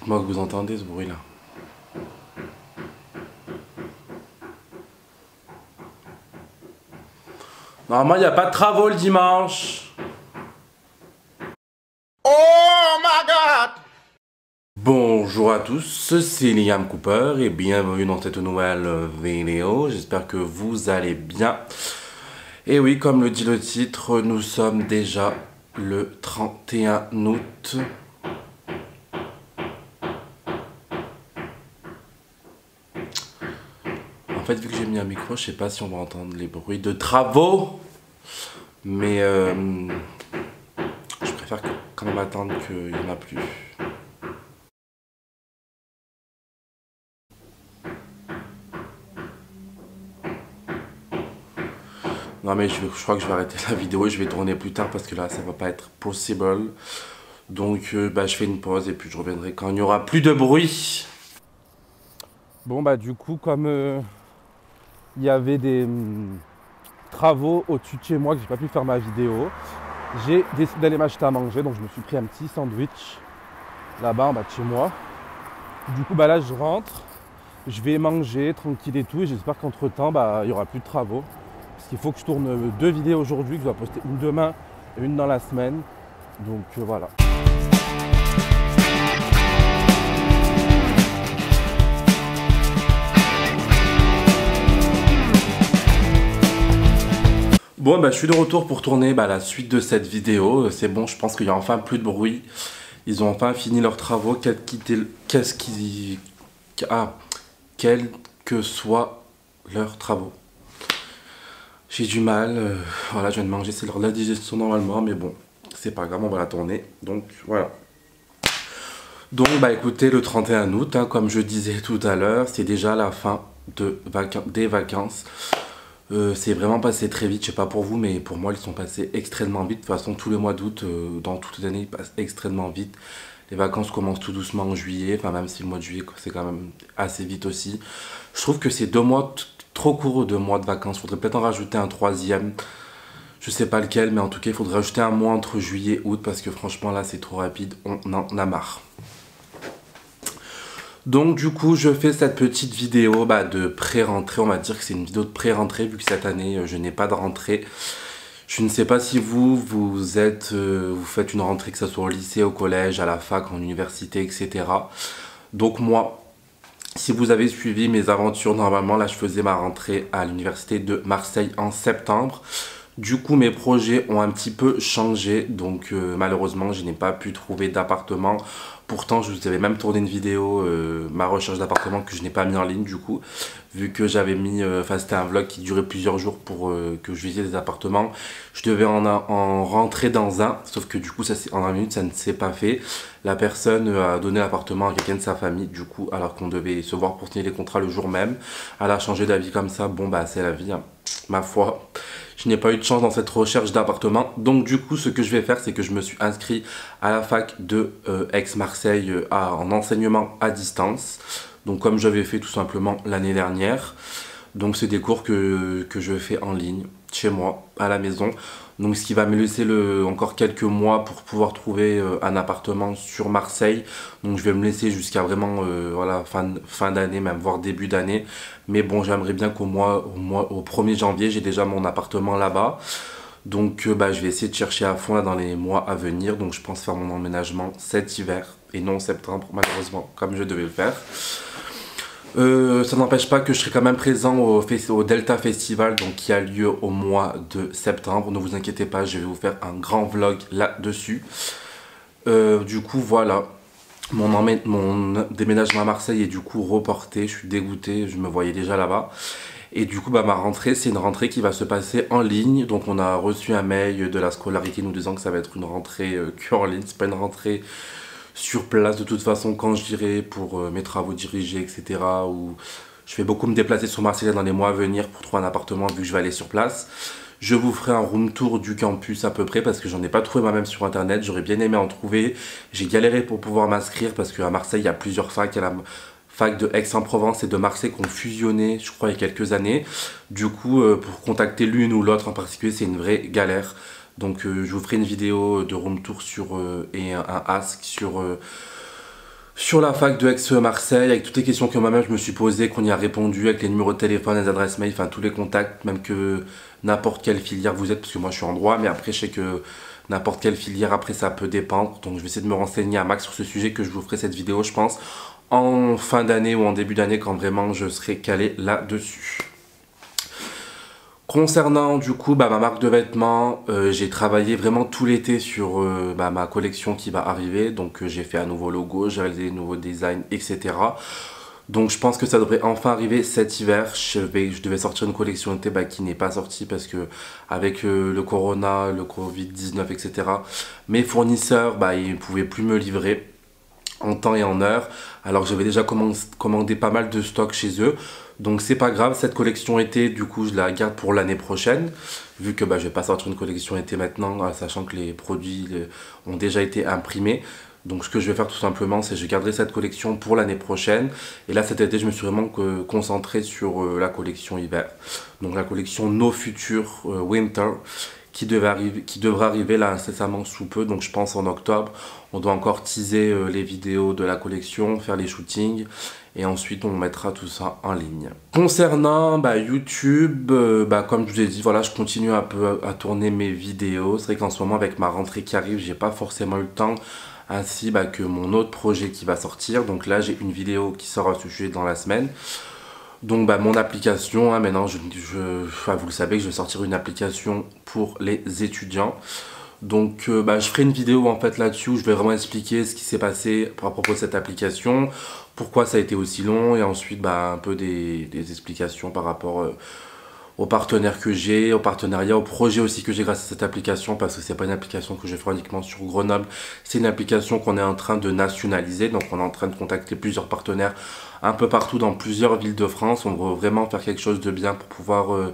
Dites-moi que vous entendez ce bruit-là. Normalement, il n'y a pas de travaux le dimanche. Oh my God! Bonjour à tous, c'est Liam Cooper et bienvenue dans cette nouvelle vidéo. J'espère que vous allez bien. Et oui, comme le dit le titre, nous sommes déjà le 31 août. En fait, vu que j'ai mis un micro, je sais pas si on va entendre les bruits de travaux. Mais je préfère quand même attendre qu'il n'y en a plus. Non mais je crois que je vais arrêter la vidéo et je vais tourner plus tard parce que là ça va pas être possible. Donc je fais une pause et puis je reviendrai quand il n'y aura plus de bruit. Bon bah du coup comme il y avait des travaux au-dessus de chez moi que j'ai pas pu faire ma vidéo, j'ai décidé d'aller m'acheter à manger, donc je me suis pris un petit sandwich là-bas en bas de chez moi. Du coup bah là je rentre, je vais manger tranquille et tout et j'espère qu'entre temps il y aura plus de travaux. Parce qu'il faut que je tourne 2 vidéos aujourd'hui, que je dois poster une demain et une dans la semaine. Donc voilà. Bon je suis de retour pour tourner la suite de cette vidéo. C'est bon, je pense qu'il y a enfin plus de bruit. Ils ont enfin fini leurs travaux. Quels que soient leurs travaux. J'ai du mal, voilà, je viens de manger, c'est l'heure de la digestion normalement, mais bon, c'est pas grave, on va la tourner, donc voilà. Donc écoutez, le 31 août, comme je disais tout à l'heure, c'est déjà la fin des vacances. C'est vraiment passé très vite, je sais pas pour vous, mais pour moi, ils sont passés extrêmement vite. De toute façon, tous les mois d'août, dans toute l'année, ils passent extrêmement vite. Les vacances commencent tout doucement en juillet, enfin même si le mois de juillet, c'est quand même assez vite aussi. Je trouve que c'est 2 mois trop court, 2 mois de vacances. Il faudrait peut-être en rajouter un troisième. Je sais pas lequel, mais en tout cas, il faudrait rajouter un mois entre juillet et août parce que franchement, là, c'est trop rapide. On en a marre. Donc, du coup, je fais cette petite vidéo de pré-rentrée. On va dire que c'est une vidéo de pré-rentrée vu que cette année, je n'ai pas de rentrée. Je ne sais pas si vous faites une rentrée, que ce soit au lycée, au collège, à la fac, en université, etc. Donc, moi, si vous avez suivi mes aventures, normalement, là, je faisais ma rentrée à l'université de Marseille en septembre. Du coup, mes projets ont un petit peu changé. Donc, malheureusement, je n'ai pas pu trouver d'appartement. Pourtant, je vous avais même tourné une vidéo, ma recherche d'appartement, que je n'ai pas mis en ligne, du coup. Vu que j'avais mis, c'était un vlog qui durait plusieurs jours pour que je visitais des appartements. Je devais en rentrer dans un. Sauf que du coup, en 1 minute, ça ne s'est pas fait. La personne a donné l'appartement à quelqu'un de sa famille, du coup, alors qu'on devait se voir pour signer les contrats le jour même. Elle a changé d'avis comme ça. Bon, c'est la vie, hein. Ma foi. Je n'ai pas eu de chance dans cette recherche d'appartement. Donc du coup, ce que je vais faire, c'est que je me suis inscrit à la fac de Aix-Marseille en enseignement à distance. Donc comme j'avais fait tout simplement l'année dernière. Donc c'est des cours que je fais en ligne, chez moi, à la maison. Donc ce qui va me laisser encore quelques mois pour pouvoir trouver un appartement sur Marseille. Donc je vais me laisser jusqu'à vraiment voilà, fin d'année, même voire début d'année. Mais bon, j'aimerais bien au 1er janvier, j'ai déjà mon appartement là-bas. Donc je vais essayer de chercher à fond là, dans les mois à venir. Donc je pense faire mon emménagement cet hiver et non septembre, malheureusement, comme je devais le faire. Ça n'empêche pas que je serai quand même présent au Delta Festival, donc qui a lieu au mois de septembre. Ne vous inquiétez pas, je vais vous faire un grand vlog là-dessus. Du coup, voilà. Mon déménagement à Marseille est du coup reporté. Je suis dégoûté, je me voyais déjà là-bas. Et du coup, ma rentrée, c'est une rentrée qui va se passer en ligne. Donc, on a reçu un mail de la scolarité nous disant que ça va être une rentrée que en ligne. C'est pas une rentrée sur place de toute façon quand j'irai pour mes travaux dirigés, etc. Ou je vais beaucoup me déplacer sur Marseille dans les mois à venir pour trouver un appartement vu que je vais aller sur place. Je vous ferai un room tour du campus à peu près parce que j'en ai pas trouvé moi-même sur internet. J'aurais bien aimé en trouver. J'ai galéré pour pouvoir m'inscrire parce qu'à Marseille il y a plusieurs facs. Il y a la fac de Aix-en-Provence et de Marseille qui ont fusionné, je crois, il y a quelques années. Du coup, pour contacter l'une ou l'autre en particulier, c'est une vraie galère. Donc je vous ferai une vidéo de room tour et un ask sur sur la fac de Aix-Marseille, avec toutes les questions que moi-même je me suis posées, qu'on y a répondu, avec les numéros de téléphone, les adresses mail, enfin tous les contacts, même que n'importe quelle filière vous êtes, parce que moi je suis en droit, mais après je sais que n'importe quelle filière, après ça peut dépendre, donc je vais essayer de me renseigner à max sur ce sujet, que je vous ferai cette vidéo, je pense, en fin d'année ou en début d'année, quand vraiment je serai calé là-dessus. Concernant du coup ma marque de vêtements, j'ai travaillé vraiment tout l'été sur ma collection qui va arriver. Donc j'ai fait un nouveau logo, j'ai réalisé des nouveaux designs, etc. Donc je pense que ça devrait enfin arriver cet hiver. Je devais sortir une collection été qui n'est pas sortie parce que avec le corona, le Covid-19, etc. Mes fournisseurs, ils ne pouvaient plus me livrer en temps et en heure, alors que j'avais déjà commandé pas mal de stocks chez eux. Donc c'est pas grave, cette collection été, du coup je la garde pour l'année prochaine, vu que je vais pas sortir une collection été maintenant, sachant que les produits ont déjà été imprimés. Donc ce que je vais faire tout simplement, c'est que je garderai cette collection pour l'année prochaine. Et là cet été, je me suis vraiment concentré sur la collection hiver. Donc la collection No Future Winter, qui devra arriver là incessamment sous peu, donc je pense en octobre. On doit encore teaser les vidéos de la collection, faire les shootings, et ensuite on mettra tout ça en ligne. Concernant YouTube, comme je vous ai dit, voilà, je continue un peu à tourner mes vidéos. C'est vrai qu'en ce moment, avec ma rentrée qui arrive, j'ai pas forcément eu le temps, ainsi que mon autre projet qui va sortir. Donc là, j'ai une vidéo qui sort à ce sujet dans la semaine. Donc mon application, maintenant vous le savez que je vais sortir une application pour les étudiants. Donc je ferai une vidéo en fait là-dessus où je vais vraiment expliquer ce qui s'est passé à propos de cette application, pourquoi ça a été aussi long, et ensuite un peu des explications par rapport aux partenaires que j'ai, au partenariat, au projet aussi que j'ai grâce à cette application, parce que c'est pas une application que je fais uniquement sur Grenoble, c'est une application qu'on est en train de nationaliser. Donc on est en train de contacter plusieurs partenaires un peu partout dans plusieurs villes de France. On veut vraiment faire quelque chose de bien pour pouvoir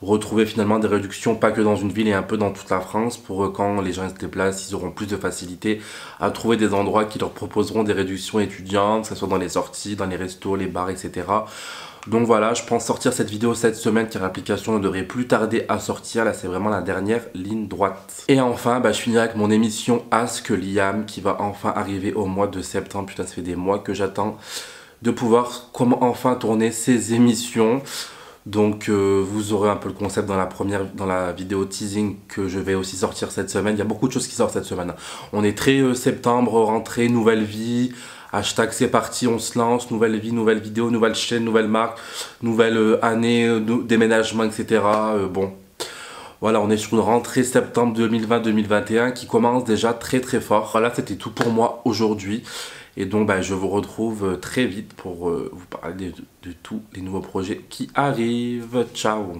retrouver finalement des réductions, pas que dans une ville et un peu dans toute la France, pour quand les gens se déplacent, ils auront plus de facilité à trouver des endroits qui leur proposeront des réductions étudiantes, que ce soit dans les sorties, dans les restos, les bars, etc. Donc voilà, je pense sortir cette vidéo cette semaine, car l'application ne devrait plus tarder à sortir. Là, c'est vraiment la dernière ligne droite. Et enfin, je finirai avec mon émission Ask Liam, qui va enfin arriver au mois de septembre. Putain, ça fait des mois que j'attends de pouvoir enfin tourner ces émissions. Donc vous aurez un peu le concept dans la vidéo teasing que je vais aussi sortir cette semaine. Il y a beaucoup de choses qui sortent cette semaine. On est très septembre, rentrée, nouvelle vie. Hashtag c'est parti, on se lance, nouvelle vie, nouvelle vidéo, nouvelle chaîne, nouvelle marque, nouvelle année, déménagement, etc. Voilà, on est sur une rentrée septembre 2020-2021 qui commence déjà très très fort. Voilà, c'était tout pour moi aujourd'hui. Et donc, je vous retrouve très vite pour vous parler de tous les nouveaux projets qui arrivent. Ciao!